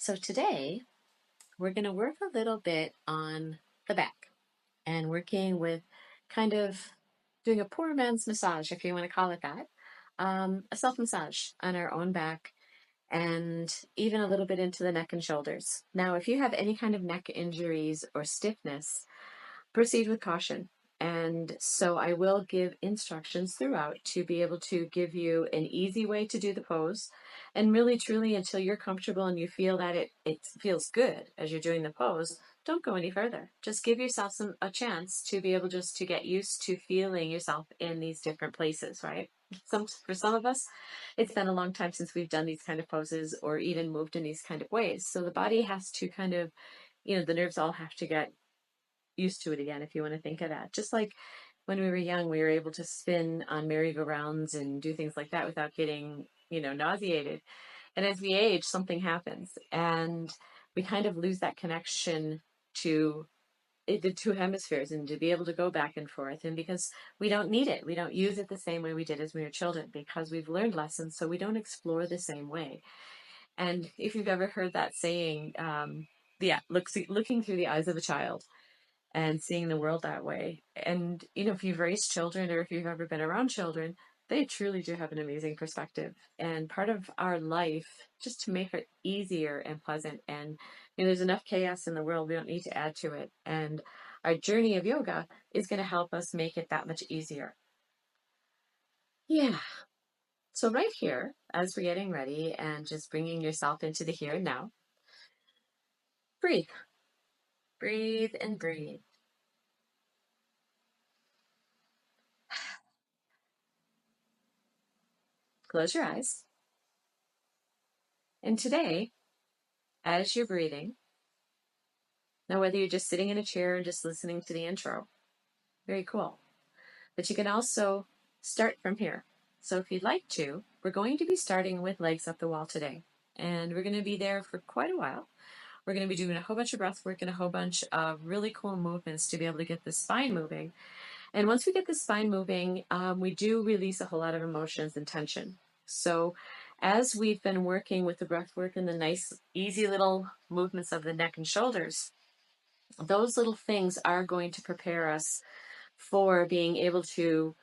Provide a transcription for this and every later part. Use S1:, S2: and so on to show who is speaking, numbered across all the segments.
S1: So today we're going to work a little bit on the back and working with kind of doing a poor man's massage, if you want to call it that, a self massage on our own back and even a little bit into the neck and shoulders. Now, if you have any kind of neck injuries or stiffness, proceed with caution. And so I will give instructions throughout to be able to give you an easy way to do the pose. And really, truly, until you're comfortable and you feel that it feels good as you're doing the pose, don't go any further. Just give yourself a chance to be able just to get used to feeling yourself in these different places, right? For some of us, it's been a long time since we've done these kind of poses or even moved in these kind of ways. So the body has to kind of, the nerves all have to get used to it again, if you want to think of that. Just like when we were young, we were able to spin on merry-go-rounds and do things like that without getting, nauseated. And as we age, something happens and we kind of lose that connection to the two hemispheres and to be able to go back and forth. And because we don't need it, we don't use it the same way we did as we were children because we've learned lessons, so we don't explore the same way. And if you've ever heard that saying, yeah, looking through the eyes of a child and seeing the world that way. And, if you've raised children or if you've ever been around children, they truly do have an amazing perspective. And part of our life, just to make it easier and pleasant. And, there's enough chaos in the world, we don't need to add to it. And our journey of yoga is going to help us make it that much easier. Yeah. So, right here, as we're getting ready and just bringing yourself into the here and now, breathe, breathe, and breathe. Close your eyes. And today, as you're breathing, now whether you're just sitting in a chair and just listening to the intro, very cool. But you can also start from here. So if you'd like to, we're going to be starting with legs up the wall today. And we're going to be there for quite a while. We're going to be doing a whole bunch of breath work and a whole bunch of really cool movements to be able to get the spine moving. And once we get the spine moving, we do release a whole lot of emotions and tension. So as we've been working with the breath work and the nice, easy little movements of the neck and shoulders, those little things are going to prepare us for being able to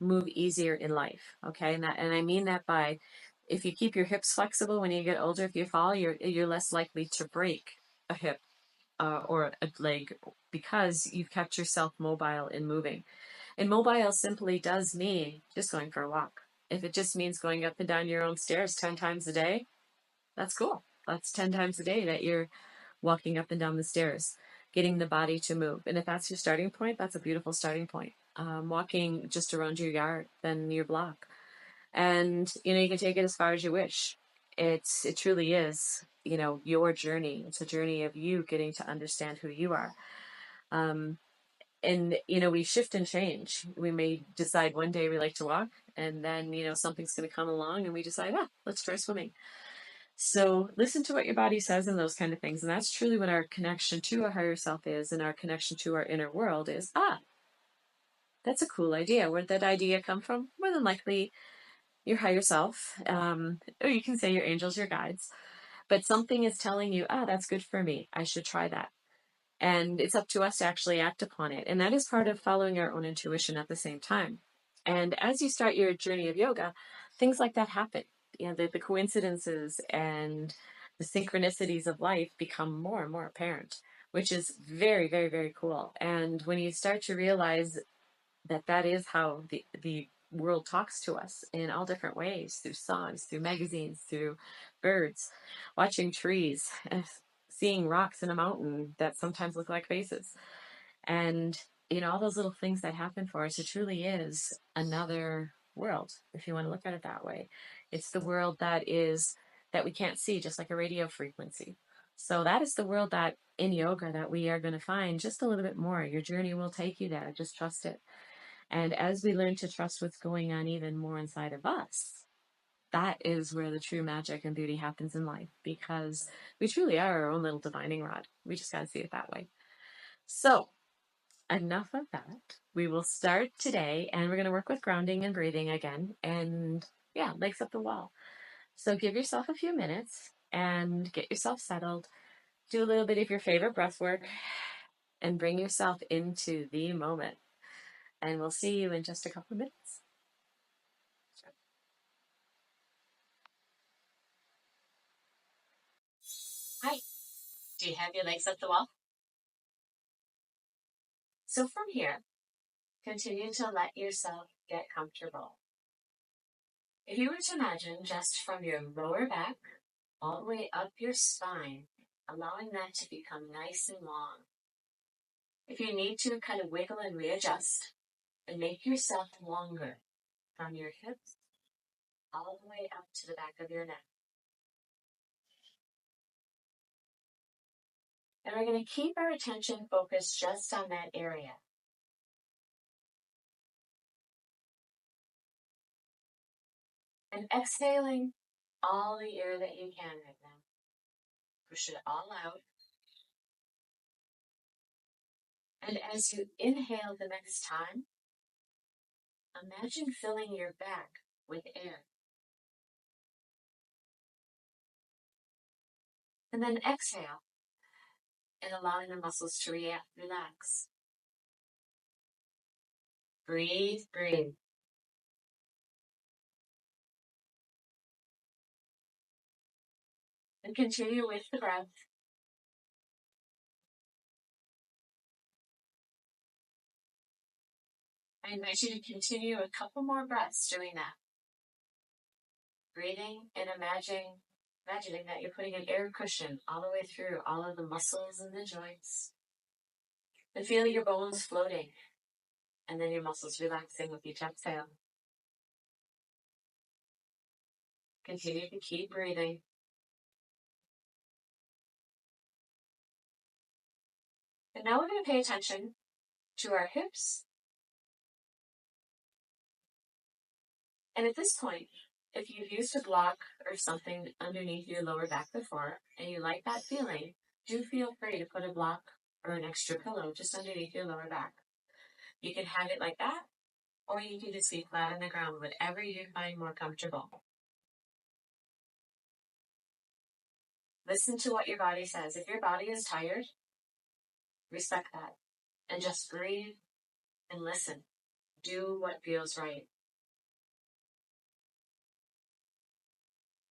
S1: move easier in life. Okay. And I mean that by, if you keep your hips flexible when you get older, if you fall, you're less likely to break a hip or a leg because you've kept yourself mobile and moving. And mobile simply does mean just going for a walk. If it just means going up and down your own stairs 10 times a day, that's cool. That's 10 times a day that you're walking up and down the stairs, getting the body to move. And if that's your starting point, that's a beautiful starting point. Walking just around your yard, then your block. And, you can take it as far as you wish. It truly is, your journey. It's a journey of you getting to understand who you are. And, we shift and change. We may decide one day we like to walk, and then, something's going to come along and we decide, let's try swimming. So listen to what your body says and those kind of things. And that's truly what our connection to our higher self is, and our connection to our inner world is, that's a cool idea. Where'd that idea come from? More than likely your higher self, or you can say your angels, your guides. But something is telling you, that's good for me. I should try that. And it's up to us to actually act upon it. And that is part of following our own intuition at the same time. And as you start your journey of yoga, things like that happen. The coincidences and the synchronicities of life become more and more apparent, which is very, very, very cool. And when you start to realize that that is how the world talks to us in all different ways, through songs, through magazines, through birds, watching trees, seeing rocks in a mountain that sometimes look like faces, and all those little things that happen for us. It truly is another world, if you want to look at it that way. It's the world that we can't see, just like a radio frequency. So that is the world that in yoga that we are going to find just a little bit more. Your journey will take you there. Just trust it. And as we learn to trust what's going on even more inside of us, that is where the true magic and beauty happens in life, because we truly are our own little divining rod. We just got to see it that way. So, enough of that. We will start today, and we're going to work with grounding and breathing again. And yeah, legs up the wall. So, give yourself a few minutes and get yourself settled. Do a little bit of your favorite breath work and bring yourself into the moment. And we'll see you in just a couple of minutes. Hi. Do you have your legs up the wall? So from here, continue to let yourself get comfortable. If you were to imagine just from your lower back all the way up your spine, allowing that to become nice and long. If you need to, kind of wiggle and readjust and make yourself longer from your hips all the way up to the back of your neck. And we're going to keep our attention focused just on that area. And exhaling all the air that you can right now. Push it all out. And as you inhale the next time, imagine filling your back with air. And then exhale and allowing the muscles to relax. Breathe, breathe. And continue with the breath. I invite you to continue a couple more breaths doing that. Breathing and imagining that you're putting an air cushion all the way through all of the muscles and the joints. And feeling your bones floating. And then your muscles relaxing with each exhale. Continue to keep breathing. And now we're going to pay attention to our hips. And at this point, if you've used a block or something underneath your lower back before, and you like that feeling, do feel free to put a block or an extra pillow just underneath your lower back. You can have it like that, or you can just be flat on the ground, whatever you find more comfortable. Listen to what your body says. If your body is tired, respect that. And just breathe and listen. Do what feels right.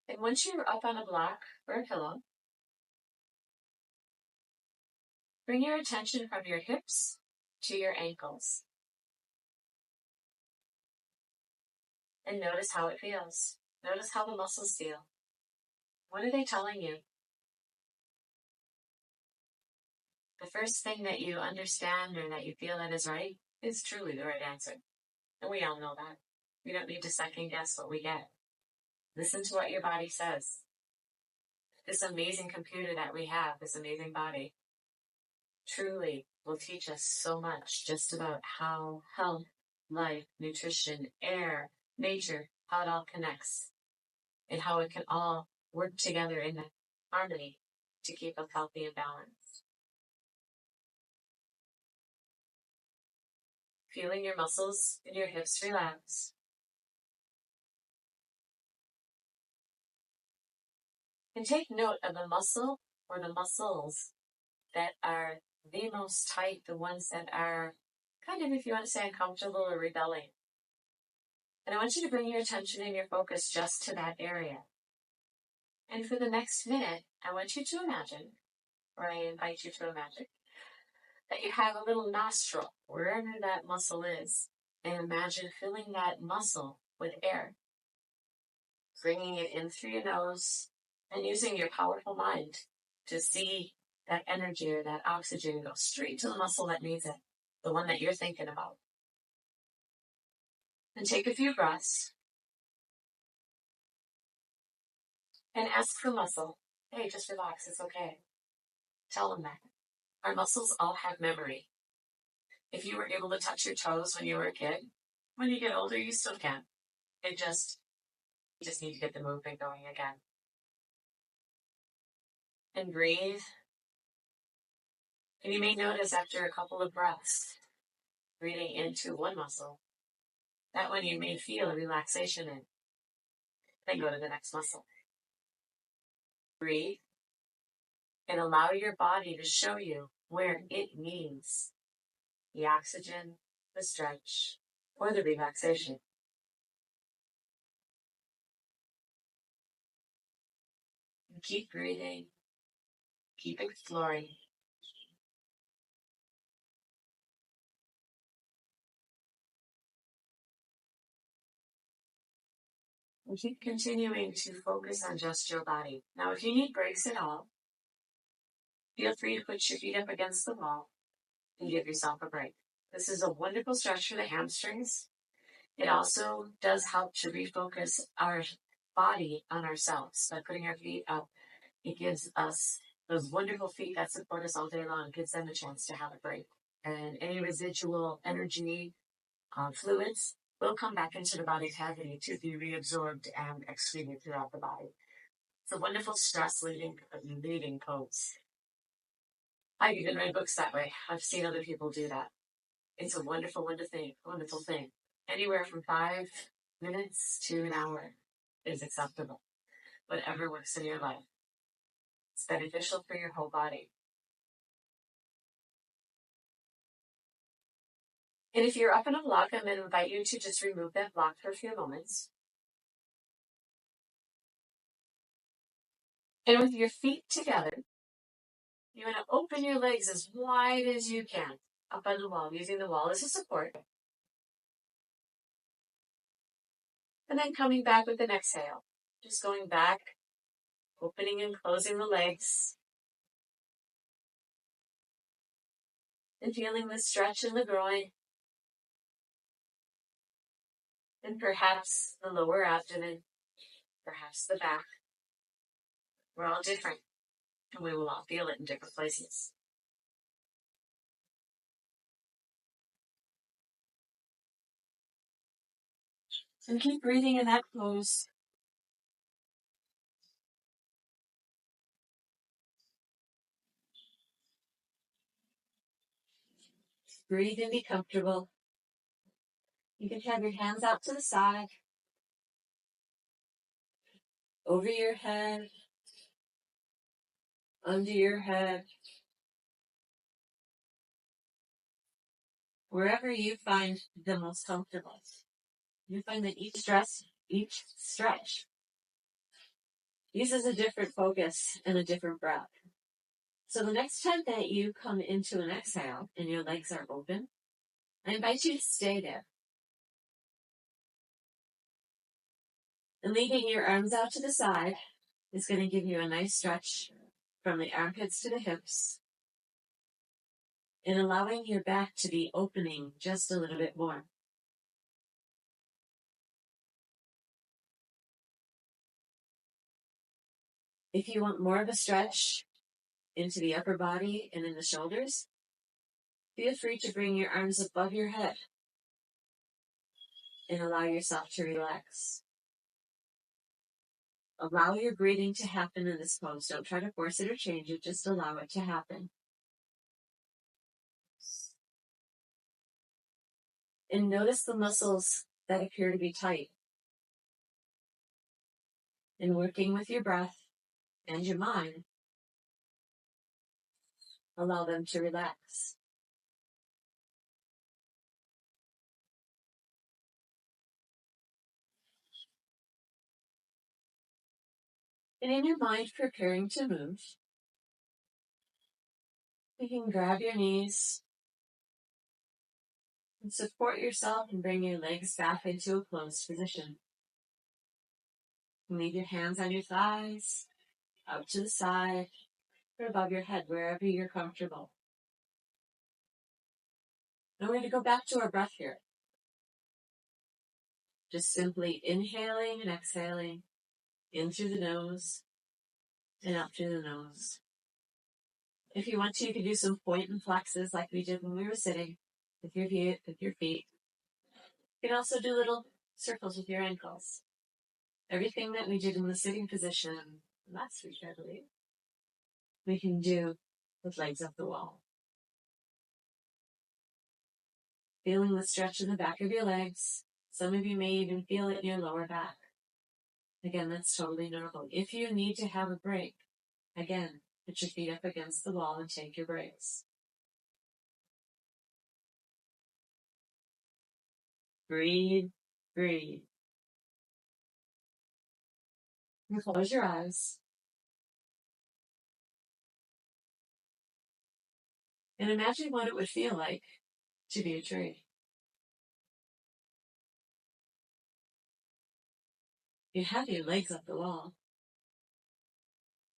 S1: And once you're up on a block or a pillow, bring your attention from your hips to your ankles. And notice how it feels. Notice how the muscles feel. What are they telling you? The first thing that you understand or that you feel that is right is truly the right answer. And we all know that. We don't need to second guess what we get. Listen to what your body says. This amazing computer that we have, this amazing body, truly will teach us so much just about how health, life, nutrition, air, nature, how it all connects and how it can all work together in harmony to keep us healthy and balanced. Feeling your muscles in your hips relax. And take note of the muscle or the muscles that are the most tight, the ones that are kind of, if you want to say, uncomfortable or rebelling. And I want you to bring your attention and your focus just to that area. And for the next minute, I want you to imagine, or I invite you to imagine, that you have a little nostril wherever that muscle is. And imagine filling that muscle with air. Bringing it in through your nose and using your powerful mind to see that energy or that oxygen go straight to the muscle that needs it, the one that you're thinking about. And take a few breaths and ask the muscle, hey, just relax, it's okay. Tell them that. Our muscles all have memory. If you were able to touch your toes when you were a kid, when you get older, you still can. You just need to get the movement going again. And breathe. And you may notice after a couple of breaths, breathing into one muscle, that one you may feel a relaxation in. Then go to the next muscle. breathe and allow your body to show you where it needs the oxygen, the stretch, or the relaxation. And keep breathing, keep exploring. And keep continuing to focus on just your body. Now, if you need breaks at all, feel free to put your feet up against the wall and give yourself a break. This is a wonderful stretch for the hamstrings. It also does help to refocus our body on ourselves by putting our feet up. It gives us those wonderful feet that support us all day long, gives them a chance to have a break. And any residual energy, fluids, will come back into the body cavity to be reabsorbed and excreted throughout the body. It's a wonderful stress leading pose. I even read books that way. I've seen other people do that. It's a wonderful thing. Anywhere from 5 minutes to an hour is acceptable. Whatever works in your life. It's beneficial for your whole body. And if you're up in a block, I'm going to invite you to just remove that block for a few moments. And with your feet together, you want to open your legs as wide as you can up on the wall, using the wall as a support. And then coming back with an exhale. Just going back, opening and closing the legs. And feeling the stretch in the groin. And perhaps the lower abdomen, perhaps the back. We're all different, and we will all feel it in different places. So keep breathing in that pose. Breathe and be comfortable. You can have your hands out to the side, over your head, under your head, wherever you find the most comfortable. You find that each stretch uses a different focus and a different breath. So the next time that you come into an exhale and your legs are open, I invite you to stay there. And leaving your arms out to the side is going to give you a nice stretch from the armpits to the hips and allowing your back to be opening just a little bit more. If you want more of a stretch into the upper body and in the shoulders, feel free to bring your arms above your head and allow yourself to relax. Allow your breathing to happen in this pose. Don't try to force it or change it. Just allow it to happen. And notice the muscles that appear to be tight. And working with your breath and your mind, allow them to relax. And in your mind, preparing to move, you can grab your knees and support yourself and bring your legs back into a closed position. And leave your hands on your thighs, out to the side, or above your head, wherever you're comfortable. Now we're going to go back to our breath here. Just simply inhaling and exhaling in through the nose and out through the nose. If you want to, you can do some point and flexes like we did when we were sitting with your feet. You can also do little circles with your ankles. Everything that we did in the sitting position last week, I believe, we can do with legs up the wall. Feeling the stretch in the back of your legs. Some of you may even feel it in your lower back. Again, that's totally normal. If you need to have a break, Again, put your feet up against the wall and take your breaks. Breathe, breathe. And close your eyes. And imagine what it would feel like to be a tree. You have your legs up the wall.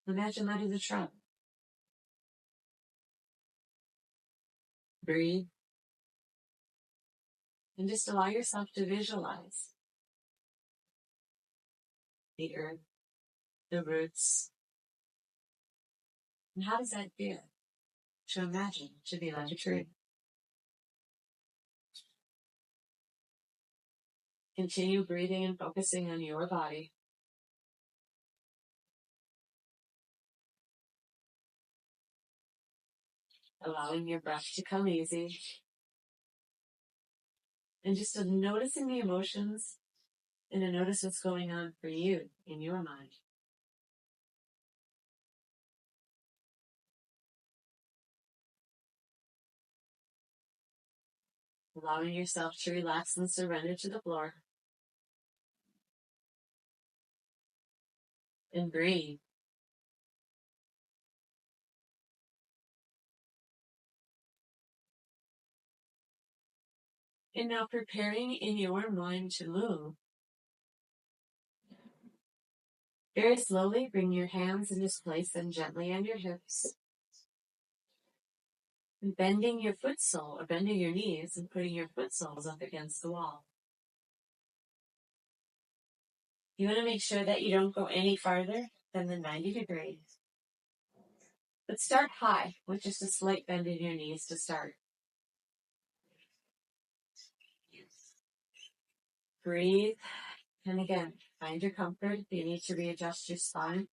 S1: Imagine that is a trunk. Breathe. And just allow yourself to visualize the earth, the roots. And how does that feel? To imagine, to be like a tree. Continue breathing and focusing on your body. Allowing your breath to come easy. And just noticing the emotions and to notice what's going on for you in your mind. Allowing yourself to relax and surrender to the floor. And breathe. And now preparing in your mind to move. Very slowly bring your hands and just place them gently on your hips. And bending your foot sole, or bending your knees and putting your foot soles up against the wall. You want to make sure that you don't go any farther than the 90 degrees. But start high with just a slight bend in your knees to start. Breathe. And again, find your comfort. If you need to readjust your spine.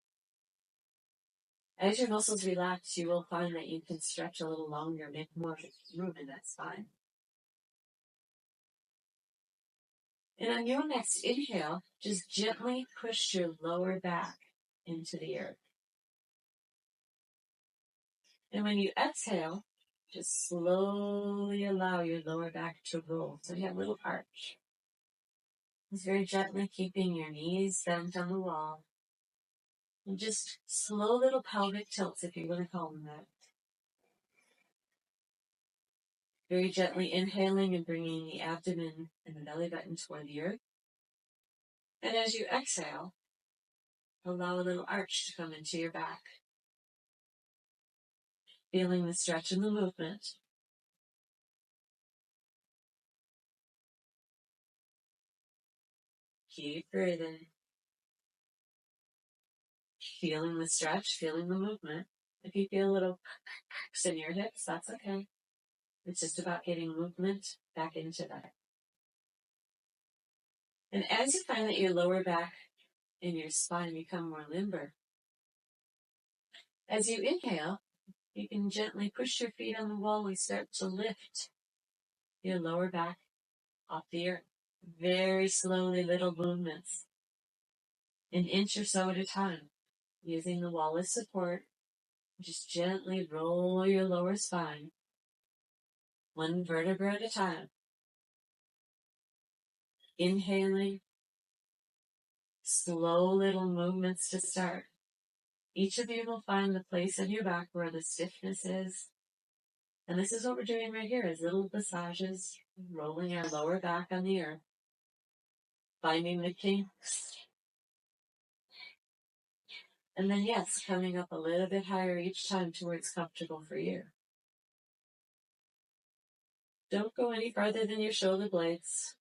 S1: As your muscles relax, you will find that you can stretch a little longer, make more room in that spine. And on your next inhale, just gently push your lower back into the earth. And when you exhale, just slowly allow your lower back to roll. So you have a little arch. Just very gently keeping your knees bent on the wall. And just slow little pelvic tilts, if you want to call them that. Very gently inhaling and bringing the abdomen and the belly button toward the earth. And as you exhale, allow a little arch to come into your back. Feeling the stretch and the movement. Keep breathing. Feeling the stretch, feeling the movement. If you feel a little cracks in your hips, that's okay. It's just about getting movement back into that. And as you find that your lower back and your spine become more limber, as you inhale, you can gently push your feet on the wall and start to lift your lower back off the earth. Very slowly, little movements, an inch or so at a time, using the wall as support. Just gently roll your lower spine, one vertebra at a time. Inhaling, slow little movements to start. Each of you will find the place in your back where the stiffness is. And this is what we're doing right here, is little massages, rolling our lower back on the earth, finding the kinks. And then, yes, coming up a little bit higher each time to where it's comfortable for you. Don't go any farther than your shoulder blades.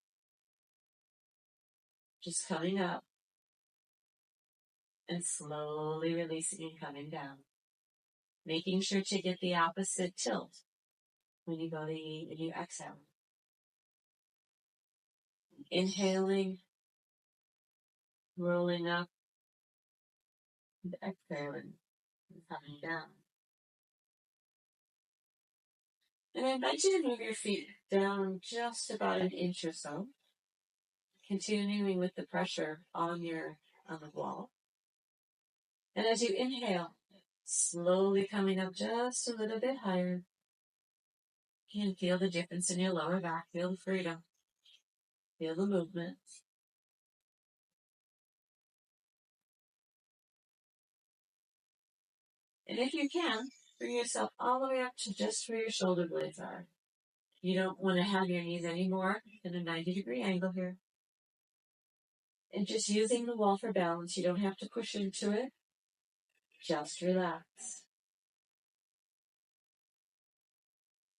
S1: Just coming up and slowly releasing and coming down. Making sure to get the opposite tilt when you go to eat and you exhale. Inhaling, rolling up, and exhaling, and coming down. And I invite you to move your feet down just about an inch or so, continuing with the pressure on the wall. And as you inhale, Slowly coming up just a little bit higher. You can feel the difference in your lower back. Feel the freedom. Feel the movement. And if you can, bring yourself all the way up to just where your shoulder blades are. You don't want to have your knees any more than a 90-degree angle here. And just using the wall for balance. You don't have to push into it. Just relax.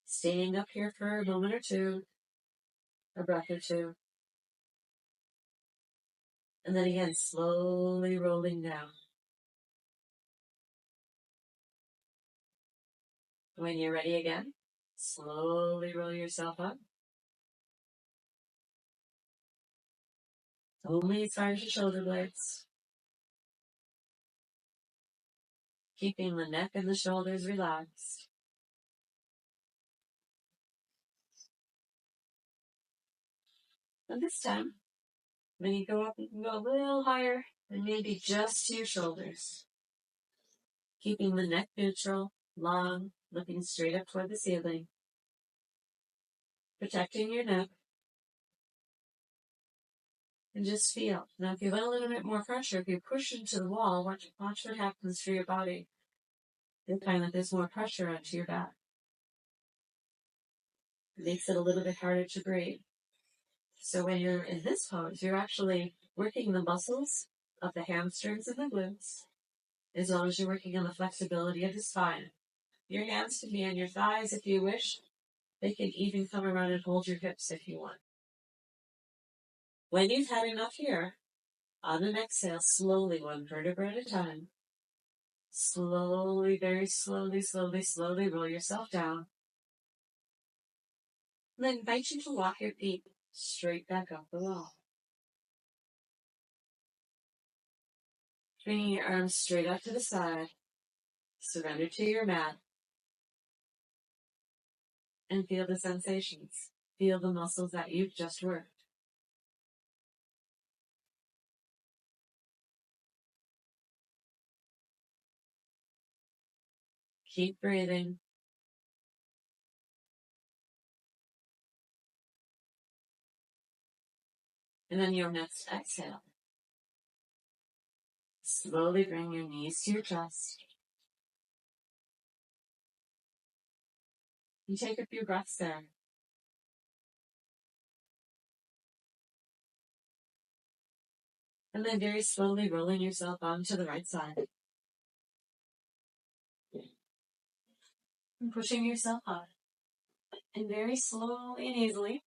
S1: Staying up here for a moment or two, a breath or two. And then again, slowly rolling down. When you're ready again, slowly roll yourself up. Only as far as your shoulder blades. Keeping the neck and the shoulders relaxed. And this time, when you go up, you can go a little higher and maybe just to your shoulders. Keeping the neck neutral, long, looking straight up toward the ceiling. Protecting your neck. And just feel. Now, if you want a little bit more pressure, if you push into the wall, watch what happens for your body. You'll find that there's more pressure onto your back. It makes it a little bit harder to breathe. So when you're in this pose, you're actually working the muscles of the hamstrings and the glutes, as well as you're working on the flexibility of the spine. Your hands can be on your thighs if you wish. They can even come around and hold your hips if you want. When you've had enough here, on an exhale, slowly, one vertebra at a time, slowly, very slowly, slowly roll yourself down. And then invite you to walk your feet straight back up the wall. Bringing your arms straight up to the side. Surrender to your mat. And feel the sensations. Feel the muscles that you've just worked. Keep breathing. And then your next exhale. Slowly bring your knees to your chest. And take a few breaths there. And then very slowly rolling yourself onto the right side. And pushing yourself up. And very slowly and easily,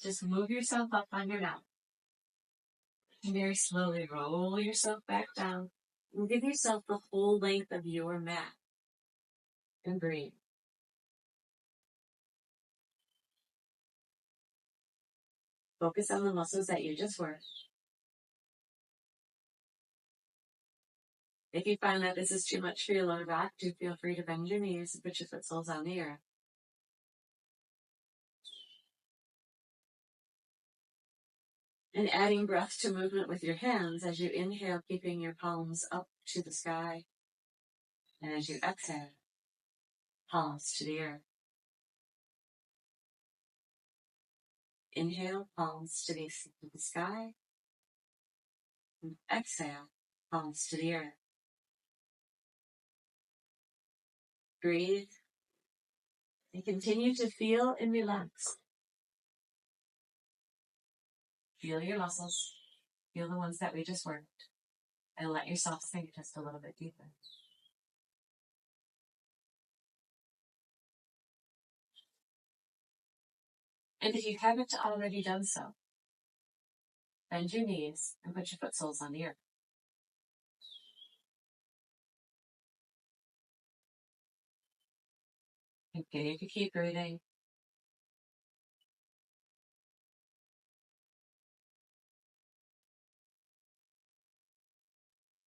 S1: just move yourself up on your mat. And very slowly roll yourself back down. And give yourself the whole length of your mat. And breathe. Focus on the muscles that you just worked. If you find that this is too much for your lower back, do feel free to bend your knees and put your foot soles on the earth. And adding breath to movement with your hands as you inhale, keeping your palms up to the sky. And as you exhale, palms to the earth. Inhale, palms to the sky. And exhale, palms to the earth. Breathe. And continue to feel and relax. Feel your muscles. Feel the ones that we just worked. And let yourself sink just a little bit deeper. And if you haven't already done so, bend your knees and put your foot soles on the earth. Continue to keep breathing.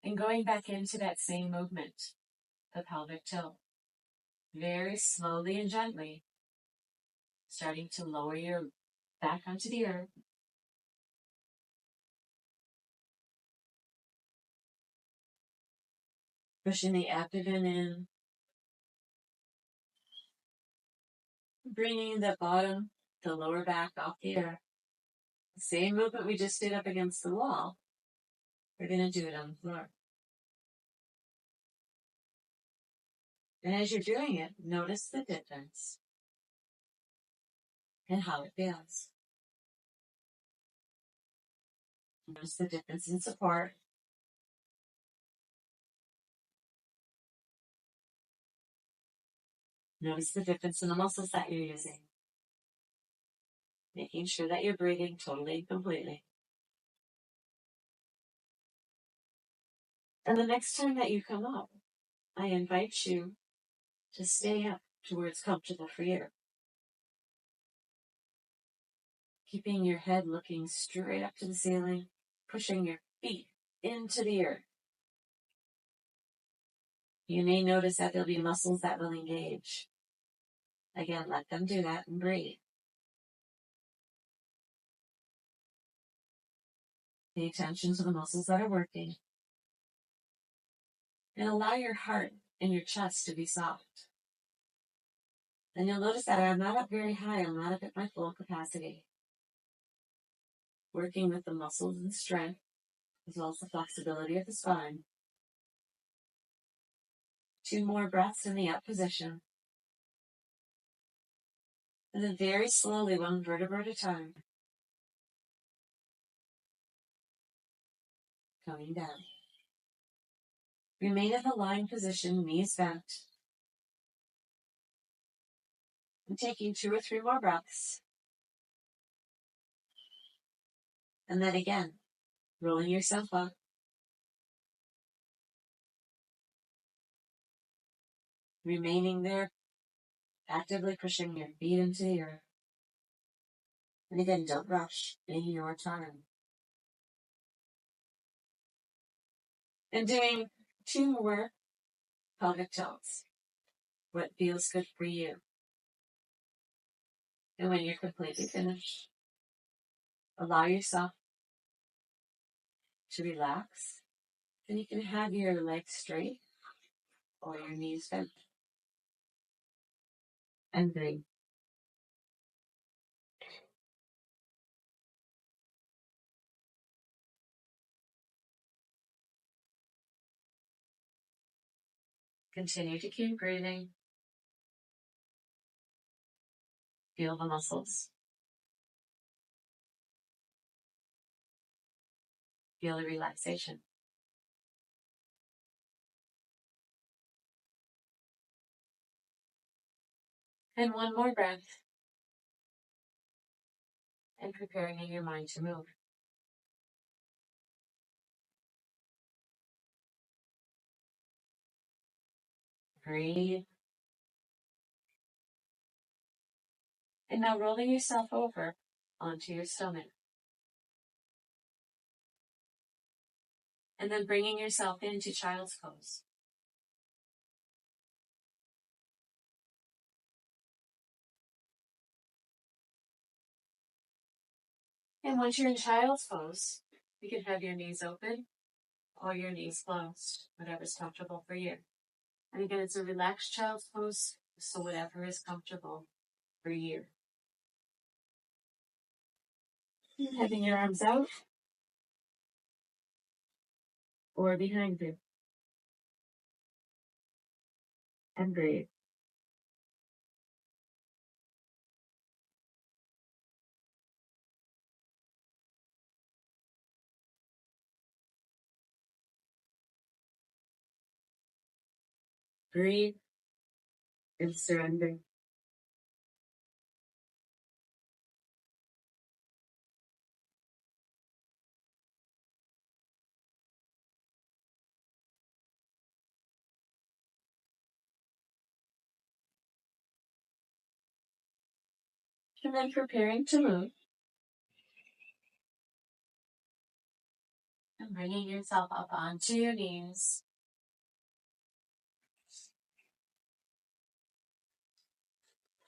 S1: And going back into that same movement, the pelvic tilt. Very slowly and gently, starting to lower your back onto the earth. Pushing the abdomen in, bringing the bottom, the lower back off the earth. Same movement we just did up against the wall. We're going to do it on the floor. And as you're doing it, notice the difference and how it feels. Notice the difference in support. Notice the difference in the muscles that you're using. Making sure that you're breathing totally and completely. And the next time that you come up, I invite you to stay up to where it's comfortable for you. Keeping your head looking straight up to the ceiling, pushing your feet into the earth. You may notice that there'll be muscles that will engage. Again, let them do that and breathe. Pay attention to the muscles that are working. And allow your heart and your chest to be soft. And you'll notice that I'm not up very high. I'm not up at my full capacity. Working with the muscles and strength, as well as the flexibility of the spine. 2 more breaths in the up position. And then very slowly, 1 vertebra at a time. Coming down. Remain in the lying position, knees bent. And taking 2 or 3 more breaths. And then again, rolling yourself up. Remaining there, actively pushing your feet into the earth. And again, don't rush, in your time. And doing 2 more pelvic tilts. What feels good for you. And when you're completely finished, allow yourself to relax. And you can have your legs straight or your knees bent. And breathe. Continue to keep breathing. Feel the muscles. Feel the relaxation. And 1 more breath. And preparing in your mind to move. Breathe. And now rolling yourself over onto your stomach. And then bringing yourself into child's pose. And once you're in child's pose, you can have your knees open or your knees closed, whatever's comfortable for you. And again, it's a relaxed child's pose, so whatever is comfortable for you. Having your arms out or behind you. And breathe. Breathe and surrender. And then preparing to move. And bringing yourself up onto your knees.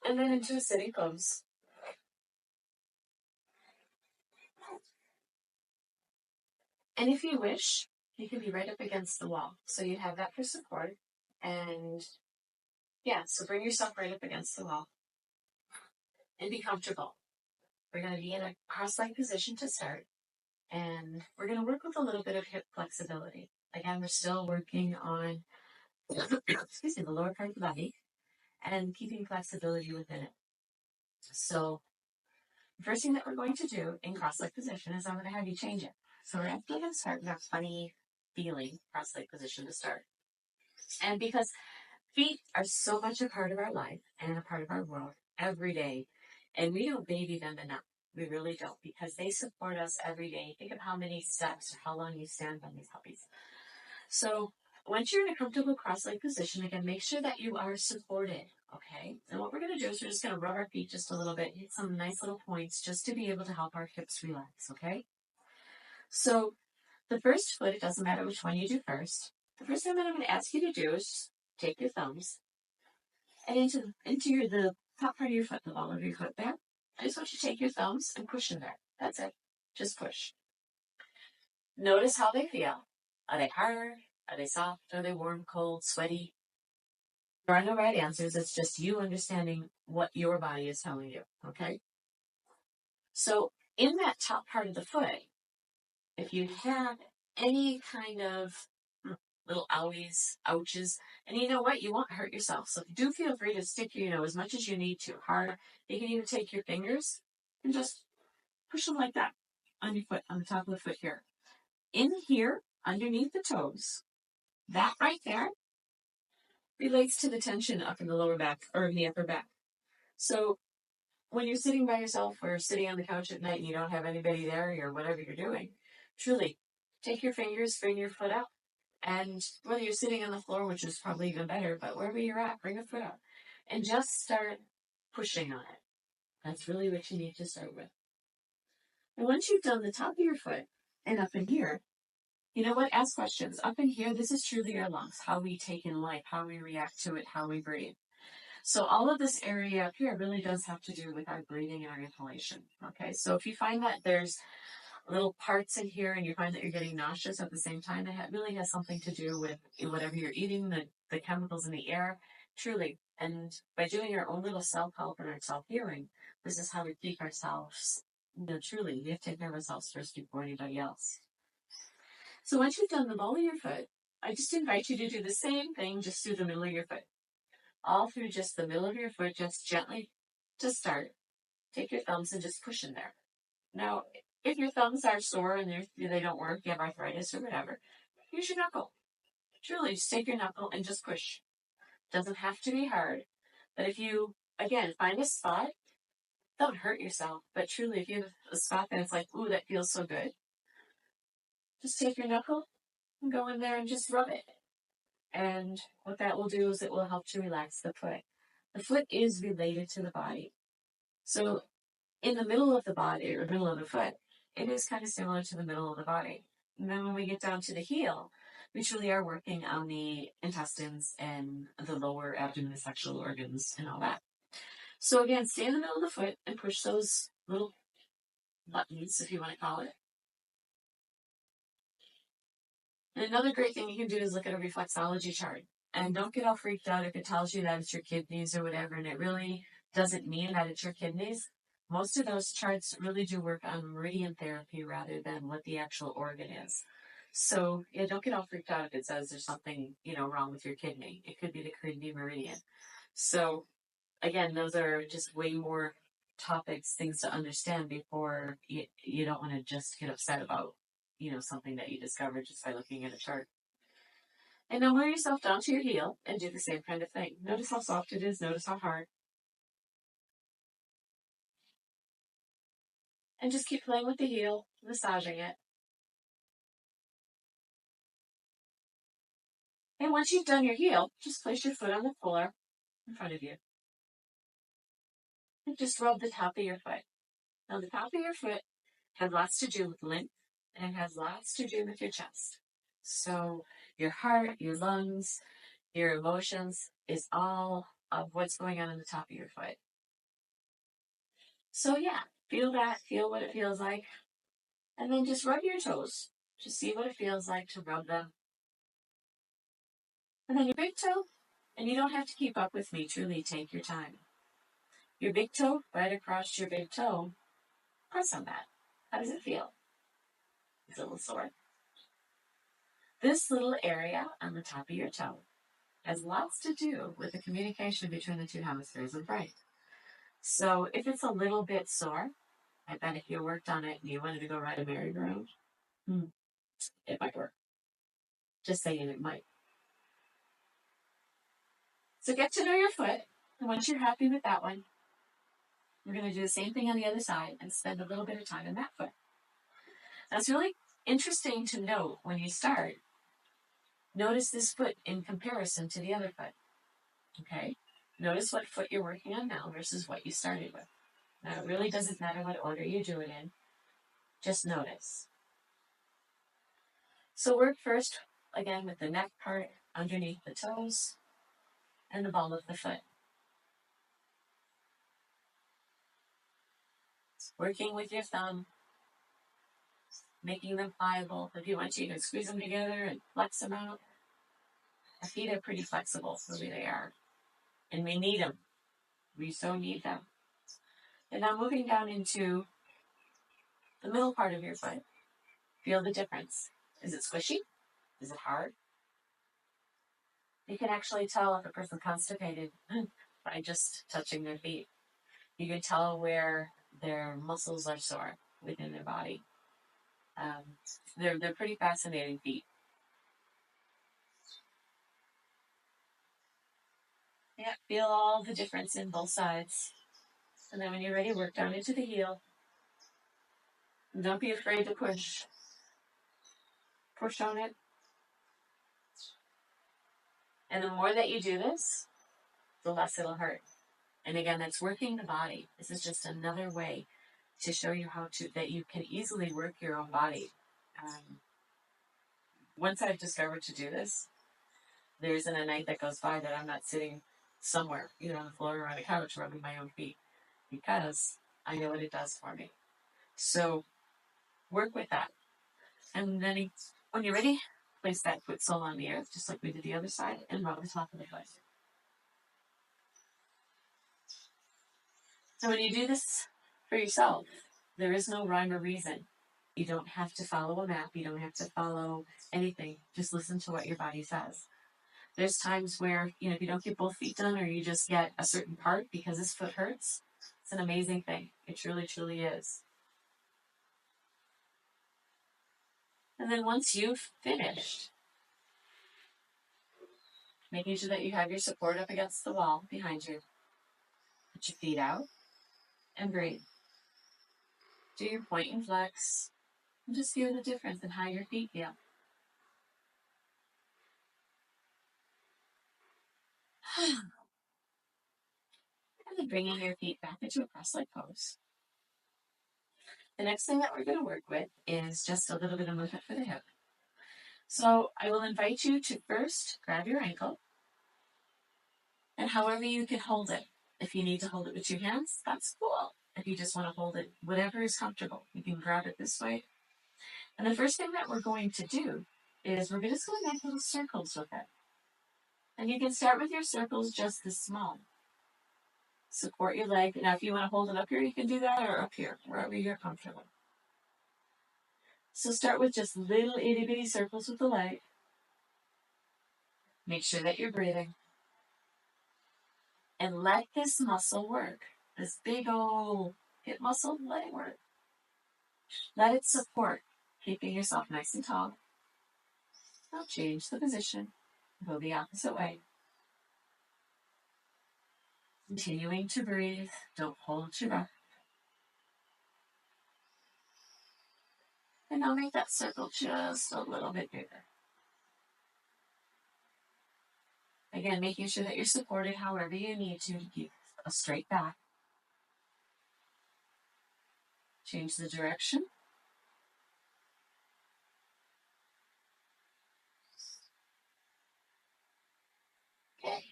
S1: And then into a sitting pose. And if you wish, you can be right up against the wall. So you have that for support. And yeah, so bring yourself right up against the wall and be comfortable. We're going to be in a cross-legged position to start. And we're going to work with a little bit of hip flexibility. Again, we're still working on excuse me, the lower part of the body and keeping flexibility within it. So the first thing that we're going to do in cross-legged position is I'm going to have you change it. So we're actually going to start with that funny feeling cross-legged position to start. And because feet are so much a part of our life and a part of our world every day, and we don't baby them enough. We really don't, because they support us every day. Think of how many steps or how long you stand on these puppies. So once you're in a comfortable cross-legged position, again, make sure that you are supported, okay? And what we're going to do is we're just going to rub our feet just a little bit, hit some nice little points just to be able to help our hips relax, okay? So the first foot, it doesn't matter which one you do first. The first thing that I'm going to ask you to do is take your thumbs and into the top part of your foot, the ball of your foot there. I just want you to take your thumbs and push in there. That's it. Just push. Notice how they feel. Are they hard? Are they soft? Are they warm, cold, sweaty? There are no right answers. It's just you understanding what your body is telling you. Okay? So in that top part of the foot, if you have any kind of little owies, ouches, and you know what? You won't hurt yourself. So do feel free to stick your, as much as you need to. Hard. You can even take your fingers and just push them like that on your foot, on the top of the foot here. In here, underneath the toes, that right there relates to the tension up in the lower back or in the upper back. So when you're sitting by yourself or sitting on the couch at night and you don't have anybody there or whatever you're doing, truly take your fingers, bring your foot up. And whether you're sitting on the floor, which is probably even better, but wherever you're at, bring a foot up and just start pushing on it. That's really what you need to start with. And once you've done the top of your foot and up in here, you know what? Ask questions. Up in here, this is truly our lungs, how we take in life, how we react to it, how we breathe. So all of this area up here really does have to do with our breathing and our inhalation. Okay, so if you find that there's little parts in here and you find that you're getting nauseous at the same time, that really has something to do with whatever you're eating, the chemicals in the air, truly. And by doing our own little self-help and our self-healing, this is how we keep ourselves, truly, we have to take care of ourselves first before anybody else. So once you've done the ball of your foot, I just invite you to do the same thing just through the middle of your foot. All through just the middle of your foot, just gently to start. Take your thumbs and just push in there. Now, if your thumbs are sore and they don't work, you have arthritis or whatever, use your knuckle. Truly, just take your knuckle and just push. Doesn't have to be hard. But if you, again, find a spot, don't hurt yourself. But truly, if you have a spot that it's like, ooh, that feels so good, just take your knuckle and go in there and just rub it. And what that will do is it will help to relax the foot. The foot is related to the body. So in the middle of the body or middle of the foot, it is kind of similar to the middle of the body. And then when we get down to the heel, we truly are working on the intestines and the lower abdomen, the sexual organs, and all that. So again, stay in the middle of the foot and push those little buttons, if you want to call it. And another great thing you can do is look at a reflexology chart. And don't get all freaked out if it tells you that it's your kidneys or whatever, and it really doesn't mean that it's your kidneys. Most of those charts really do work on meridian therapy rather than what the actual organ is. So yeah, don't get all freaked out if it says there's something, wrong with your kidney. It could be the kidney meridian. So again, those are just way more topics, things to understand before you don't want to just get upset about, something that you discovered just by looking at a chart. And now lower yourself down to your heel and do the same kind of thing. Notice how soft it is. Notice how hard. And just keep playing with the heel, massaging it. And once you've done your heel, just place your foot on the floor in front of you. And just rub the top of your foot. Now the top of your foot has lots to do with lymph, and it has lots to do with your chest. So your heart, your lungs, your emotions is all of what's going on in the top of your foot. So yeah, feel that, feel what it feels like, and then just rub your toes. Just see what it feels like to rub them. And then your big toe, and you don't have to keep up with me, truly take your time. Your big toe, right across your big toe, press on that. How does it feel? It's a little sore. This little area on the top of your toe has lots to do with the communication between the two hemispheres of the brain. So if it's a little bit sore, I bet if you worked on it and you wanted to go ride a merry-go-round, it might work. Just saying it might. So get to know your foot. And once you're happy with that one, we're going to do the same thing on the other side and spend a little bit of time on that foot. That's really interesting to note when you start. Notice this foot in comparison to the other foot. Okay? Notice what foot you're working on now versus what you started with. Now, it really doesn't matter what order you do it in. Just notice. So work first, again, with the neck part underneath the toes and the ball of the foot. Working with your thumb, making them pliable. If you want to, you can squeeze them together and flex them out. Our feet are pretty flexible, the way they are. And we need them. We so need them. And now moving down into the middle part of your foot. Feel the difference. Is it squishy? Is it hard? You can actually tell if a person's constipated by just touching their feet. You can tell where their muscles are sore within their body. They're pretty fascinating feet. Yeah, feel all the difference in both sides. And then when you're ready, work down into the heel. And don't be afraid to push. Push on it. And the more that you do this, the less it'll hurt. And again, that's working the body. This is just another way to show you that you can easily work your own body. Once I've discovered to do this, there isn't a night that goes by that I'm not sitting somewhere, either on the floor or on a couch, rubbing my own feet, because I know what it does for me. So work with that. And then when you're ready, place that foot sole on the earth, just like we did the other side, and rub the top of the foot. So when you do this for yourself, there is no rhyme or reason. You don't have to follow a map. You don't have to follow anything. Just listen to what your body says. There's times where, if you don't get both feet done or you just get a certain part because this foot hurts, it's an amazing thing. It truly, truly is. And then once you've finished, making sure that you have your support up against the wall behind you, put your feet out and breathe. Do your point and flex and just feel the difference in how your feet feel. And then bringing your feet back into a cross-leg pose. The next thing that we're going to work with is just a little bit of movement for the hip. So I will invite you to first grab your ankle, and however you can hold it. If you need to hold it with 2 hands, that's cool. If you just want to hold it, whatever is comfortable, you can grab it this way. And the first thing that we're going to do is we're just going to make little circles with it. And you can start with your circles just this small. Support your leg. Now, if you want to hold it up here, you can do that, or up here, wherever you're comfortable. So start with just little itty bitty circles with the leg. Make sure that you're breathing. And let this muscle work. This big old hip muscle, let it work. Let it support, keeping yourself nice and tall. Now change the position. Go the opposite way. Continuing to breathe. Don't hold your breath. And now make that circle just a little bit bigger. Again, making sure that you're supported however you need to keep a straight back. Change the direction. Okay.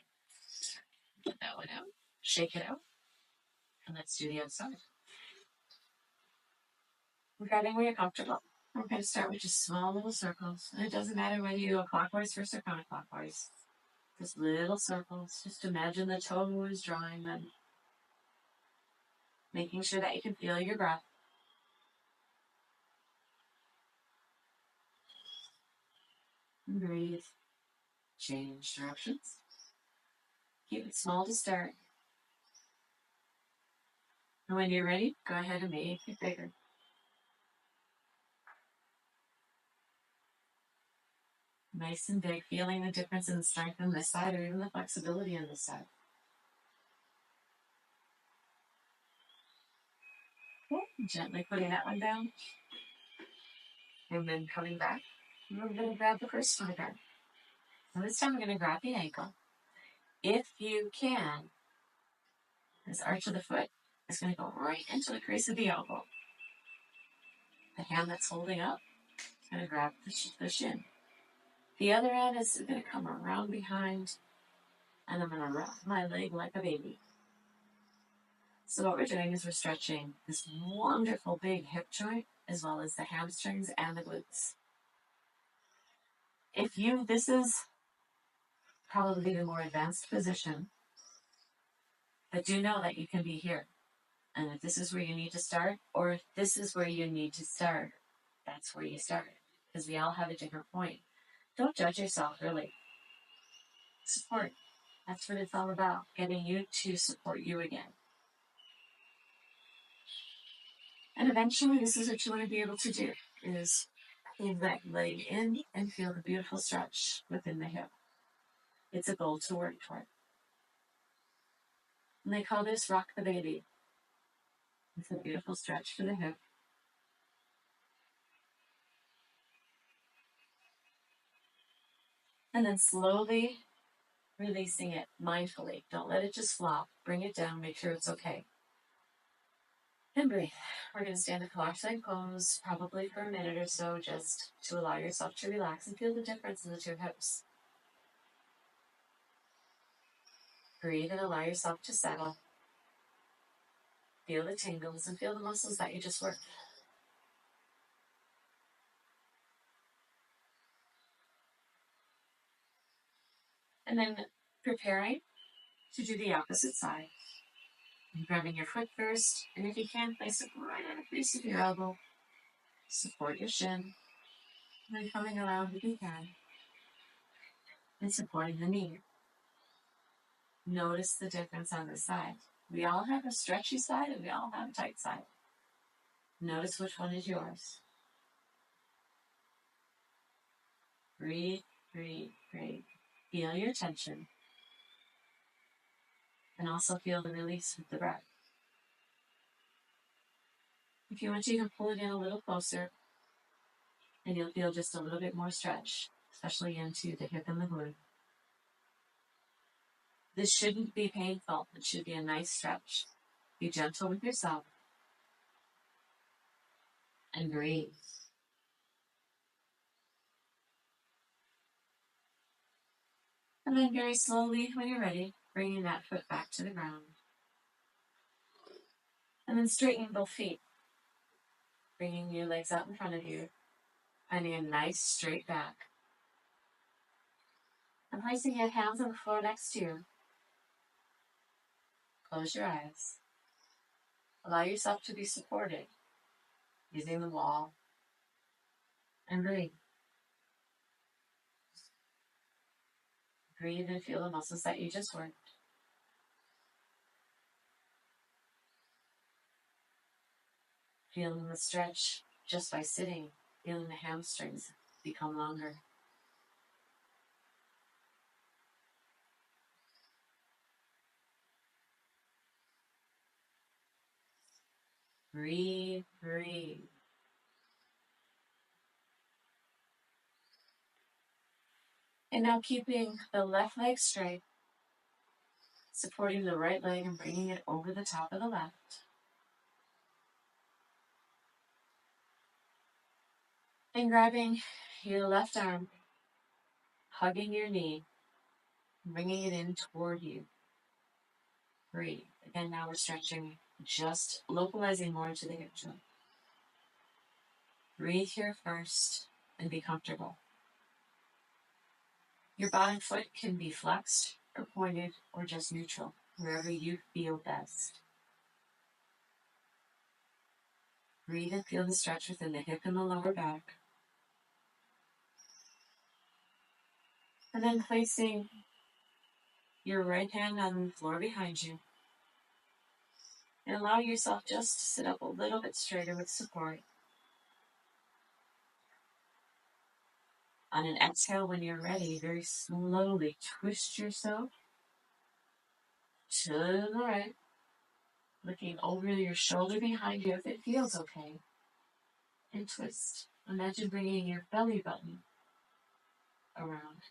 S1: Get that one out. Shake it out. And let's do the other side. Regarding where you're comfortable. We're going to start with just small little circles. And it doesn't matter whether you go clockwise first or counterclockwise. Just little circles. Just imagine the toes drawing them. Making sure that you can feel your breath. And breathe. Change directions. Keep it small to start. And when you're ready, go ahead and make it bigger. Nice and big, feeling the difference in the strength on this side or even the flexibility on this side. Okay. Gently putting that one down. And then coming back. We're going to grab the first one again. So this time I'm going to grab the ankle. If you can, this arch of the foot is going to go right into the crease of the elbow. The hand that's holding up is going to grab the shin. The other end is going to come around behind, and I'm going to rock my leg like a baby. So what we're doing is we're stretching this wonderful big hip joint as well as the hamstrings and the glutes. This is probably the more advanced position, but do know that you can be here. And if this is where you need to start, or if this is where you need to start, that's where you start. Because we all have a different point. Don't judge yourself, really. Support. That's what it's all about. Getting you to support you again. And eventually, this is what you want to be able to do, is pull that leg in and feel the beautiful stretch within the hip. It's a goal to work toward. And they call this rock the baby. It's a beautiful stretch for the hip. And then slowly releasing it mindfully. Don't let it just flop. Bring it down. Make sure it's okay. And breathe. We're going to stand at clock-side pose, probably for a minute or so, just to allow yourself to relax and feel the difference in the two hips. Breathe and allow yourself to settle. Feel the tingles and feel the muscles that you just worked. And then preparing to do the opposite side. And grabbing your foot first, and if you can, place it right on the crease of your elbow. Support your shin. And then coming around if you can. And supporting the knee. Notice the difference on the side. We all have a stretchy side and we all have a tight side. Notice which one is yours. Breathe, breathe, breathe. Feel your tension. And also feel the release with the breath. If you want to, you can pull it in a little closer. And you'll feel just a little bit more stretch, especially into the hip and the glute. This shouldn't be painful. It should be a nice stretch. Be gentle with yourself. And breathe. And then very slowly, when you're ready, bringing that foot back to the ground. And then straightening both feet. Bringing your legs out in front of you. Finding a nice straight back. And placing your hands on the floor next to you. Close your eyes. Allow yourself to be supported using the wall. And breathe. Breathe and feel the muscles that you just worked. Feeling the stretch just by sitting. Feeling the hamstrings become longer. Breathe, breathe. And now keeping the left leg straight, supporting the right leg and bringing it over the top of the left. And grabbing your left arm, hugging your knee, bringing it in toward you. Breathe. Again, now we're stretching, just localizing more into the hip joint. Breathe here first and be comfortable. Your bottom foot can be flexed or pointed or just neutral, wherever you feel best. Breathe and feel the stretch within the hip and the lower back. And then placing your right hand on the floor behind you. And allow yourself just to sit up a little bit straighter with support. On an exhale, when you're ready, very slowly twist yourself to the right, looking over your shoulder behind you if it feels okay, and twist. Imagine bringing your belly button around.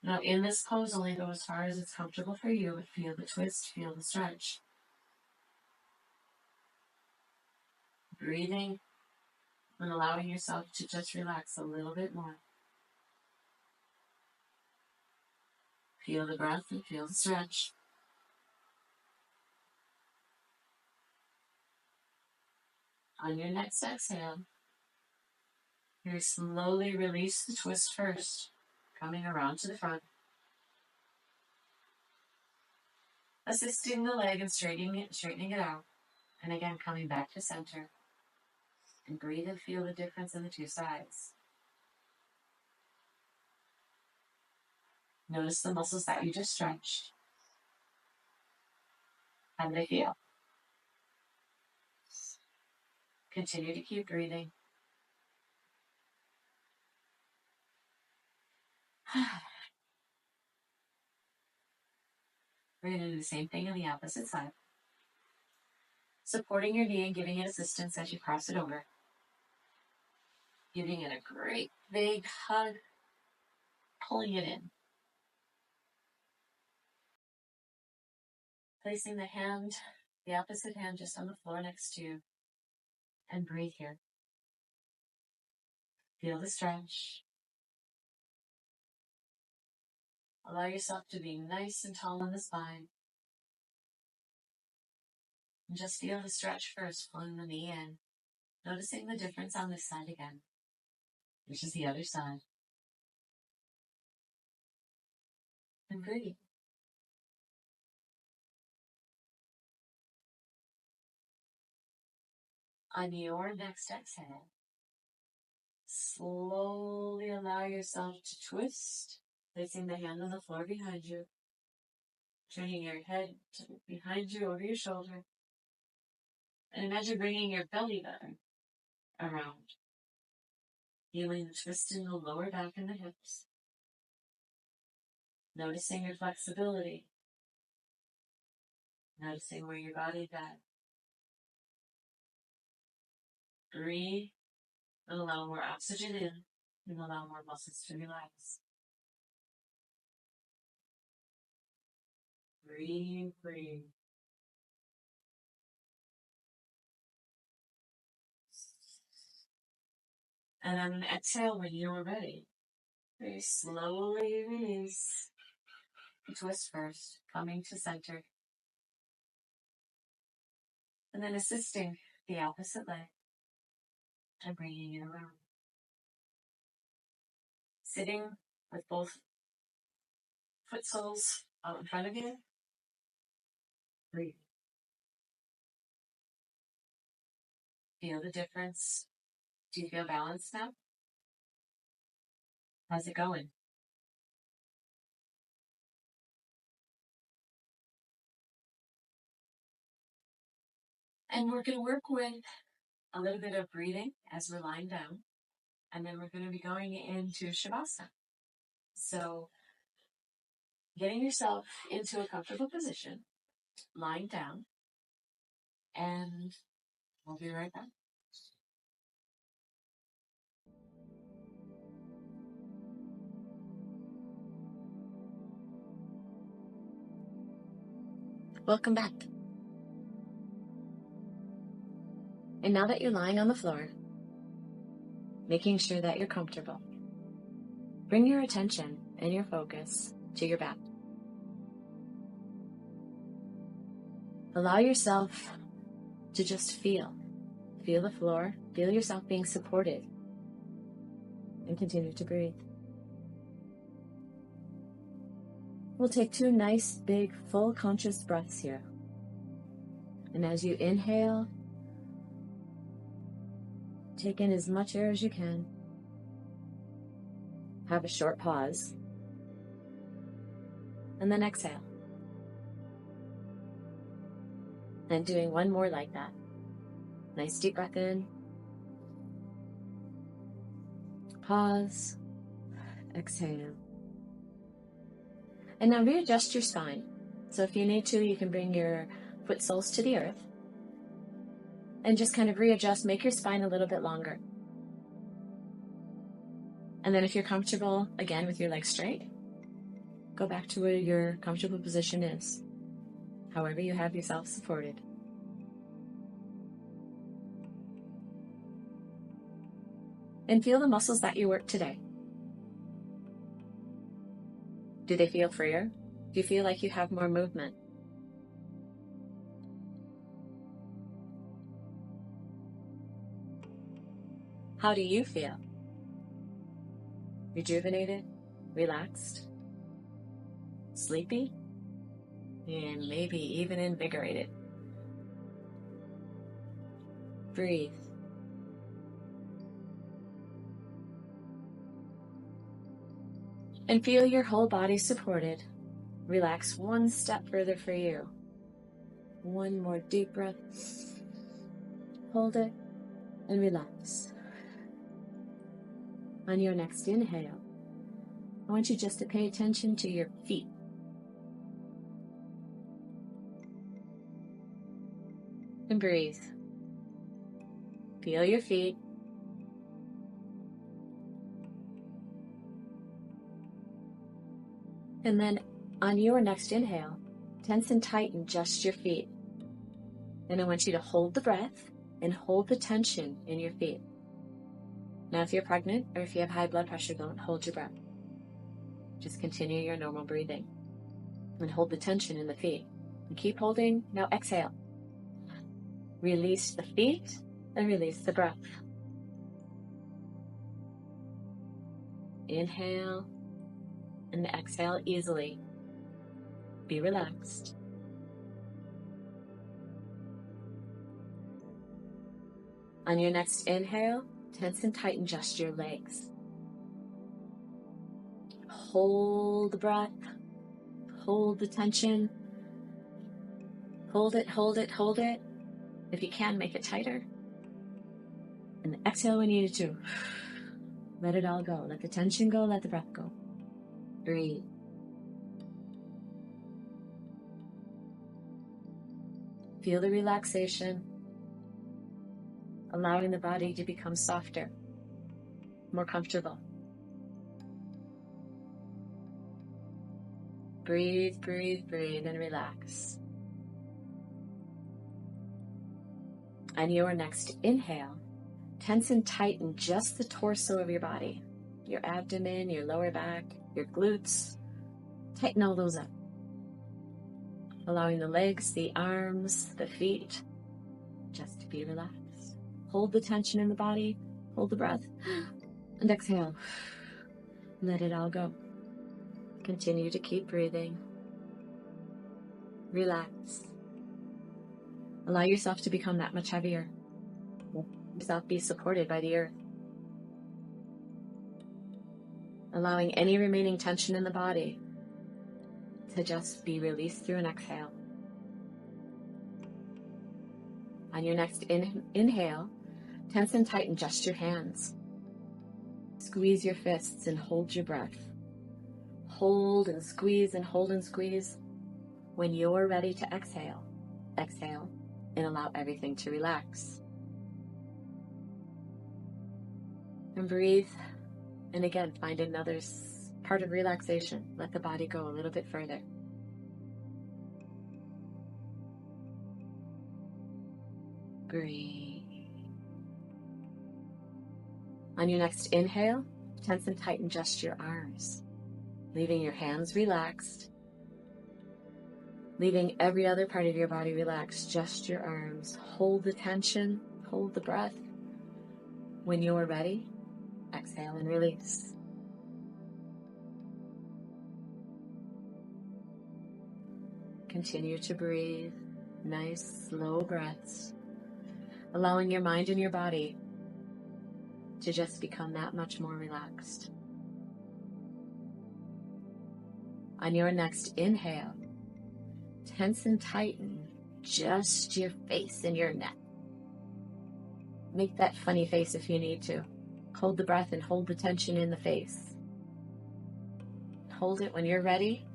S1: Now, in this pose, only go as far as it's comfortable for you, but feel the twist, feel the stretch. Breathing and allowing yourself to just relax a little bit more. Feel the breath and feel the stretch. On your next exhale, you slowly release the twist first, coming around to the front. Assisting the leg and straightening it out. And again, coming back to center. And breathe and feel the difference in the two sides. Notice the muscles that you just stretched. How do they feel? Continue to keep breathing. We're going to do the same thing on the opposite side. Supporting your knee and giving it assistance as you cross it over. Giving it a great big hug. Pulling it in. Placing the opposite hand just on the floor next to you. And breathe here. Feel the stretch. Allow yourself to be nice and tall on the spine. And just feel the stretch first, pulling the knee in. Noticing the difference on this side again, which is the other side. And breathe. On your next exhale, slowly allow yourself to twist, placing the hand on the floor behind you, turning your head behind you over your shoulder, and imagine bringing your belly button around, feeling the twist in the lower back and the hips, noticing your flexibility, noticing where your body's at. Breathe and allow more oxygen in and allow more muscles to relax. Breathe, breathe. And on an exhale, when you are ready, very slowly release. Twist first, coming to center. And then assisting the opposite leg and bringing it around. Sitting with both foot soles out in front of you. Breathe. Feel the difference. Do you feel balanced now? How's it going? And we're going to work with a little bit of breathing as we're lying down. And then we're going to be going into Shavasana. So getting yourself into a comfortable position, lying down, and we'll be right back. Welcome back. And now that you're lying on the floor, making sure that you're comfortable, bring your attention and your focus to your back. Allow yourself to just feel Feel the floor. Feel yourself being supported. And continue to breathe. We'll take 2 nice, big, full conscious breaths here. And as you inhale, take in as much air as you can. Have a short pause. And then exhale. And doing one more like that. Nice deep breath in. Pause. Exhale. And now readjust your spine. So if you need to, you can bring your foot soles to the earth. And just kind of readjust, make your spine a little bit longer. And then if you're comfortable, again, with your legs straight, go back to where your comfortable position is. However you have yourself supported. And feel the muscles that you work today. Do they feel freer? Do you feel like you have more movement? How do you feel? Rejuvenated? Relaxed? Sleepy? And maybe even invigorated. Breathe. And feel your whole body supported. Relax one step further for you. One more deep breath. Hold it and relax. On your next inhale, I want you just to pay attention to your feet. And breathe. Feel your feet. And then on your next inhale, tense and tighten just your feet. And I want you to hold the breath and hold the tension in your feet. Now, if you're pregnant or if you have high blood pressure, don't hold your breath. Just continue your normal breathing and hold the tension in the feet. And keep holding. Now exhale. Release the feet and release the breath. Inhale and exhale easily. Be relaxed. On your next inhale, tense and tighten just your legs. Hold the breath. Hold the tension. Hold it, hold it, hold it. If you can, make it tighter. And exhale when you need to. Let it all go. Let the tension go. Let the breath go. Breathe. Feel the relaxation, allowing the body to become softer, more comfortable. Breathe, breathe, breathe, and relax. On your next inhale, tense and tighten just the torso of your body, your abdomen, your lower back, your glutes. Tighten all those up. Allowing the legs, the arms, the feet just to be relaxed. Hold the tension in the body, hold the breath, and exhale. Let it all go. Continue to keep breathing. Relax. Allow yourself to become that much heavier. Let yourself be supported by the earth. Allowing any remaining tension in the body to just be released through an exhale. On your next inhale, tense and tighten just your hands. Squeeze your fists and hold your breath. Hold and squeeze and hold and squeeze. When you're ready to exhale, exhale and allow everything to relax. And breathe. And again, find another part of relaxation. Let the body go a little bit further. Breathe. On your next inhale, tense and tighten just your arms, leaving your hands relaxed, leaving every other part of your body relaxed, just your arms. Hold the tension, hold the breath. When you're ready, exhale and release. Continue to breathe nice, slow breaths, allowing your mind and your body to just become that much more relaxed. On your next inhale, tense and tighten just your face and your neck. Make that funny face if you need to. Hold the breath and hold the tension in the face. Hold it. When you're ready,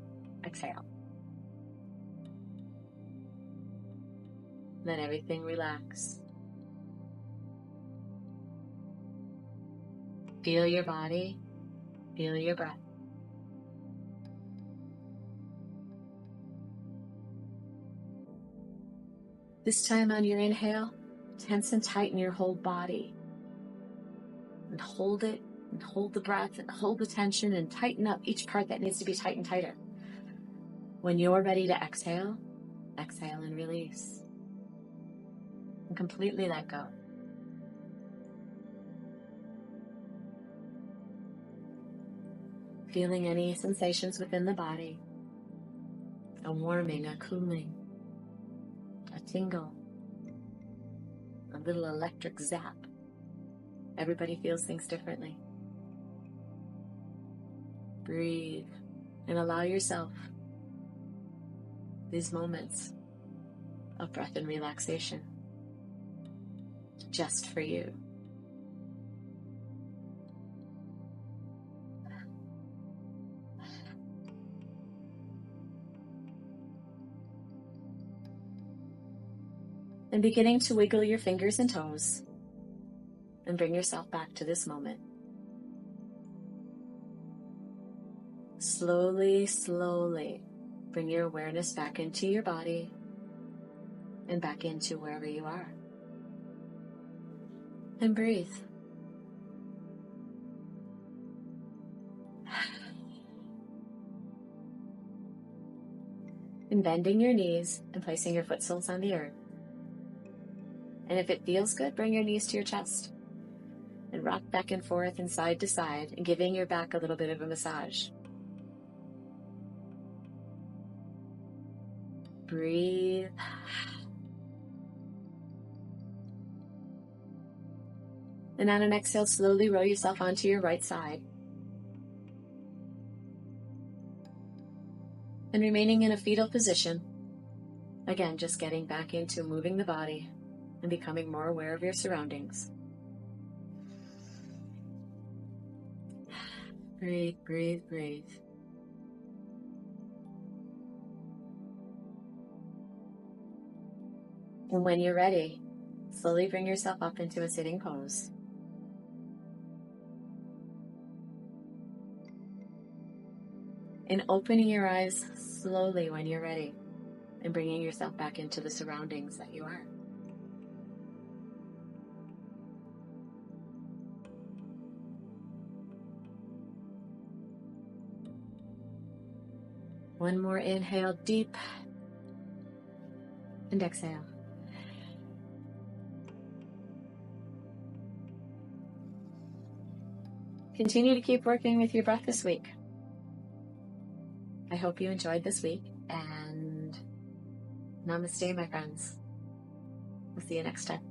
S1: exhale. Let everything relax. Feel your body, feel your breath. This time on your inhale, tense and tighten your whole body. And hold it, and hold the breath, and hold the tension, and tighten up each part that needs to be tightened tighter. When you're ready to exhale, exhale and release. And completely let go. Feeling any sensations within the body. A warming, a cooling, a tingle, a little electric zap. Everybody feels things differently. Breathe and allow yourself these moments of breath and relaxation just for you. And beginning to wiggle your fingers and toes and bring yourself back to this moment. Slowly, slowly bring your awareness back into your body and back into wherever you are. And breathe. And bending your knees and placing your foot soles on the earth. And if it feels good, bring your knees to your chest and rock back and forth and side to side and giving your back a little bit of a massage. Breathe. And on an exhale, slowly roll yourself onto your right side. And remaining in a fetal position, again, just getting back into moving the body and becoming more aware of your surroundings. Breathe, breathe, breathe. And when you're ready, slowly bring yourself up into a sitting pose. And opening your eyes slowly when you're ready and bringing yourself back into the surroundings that you are. One more inhale, deep, and exhale. Continue to keep working with your breath this week. I hope you enjoyed this week, and namaste, my friends. We'll see you next time.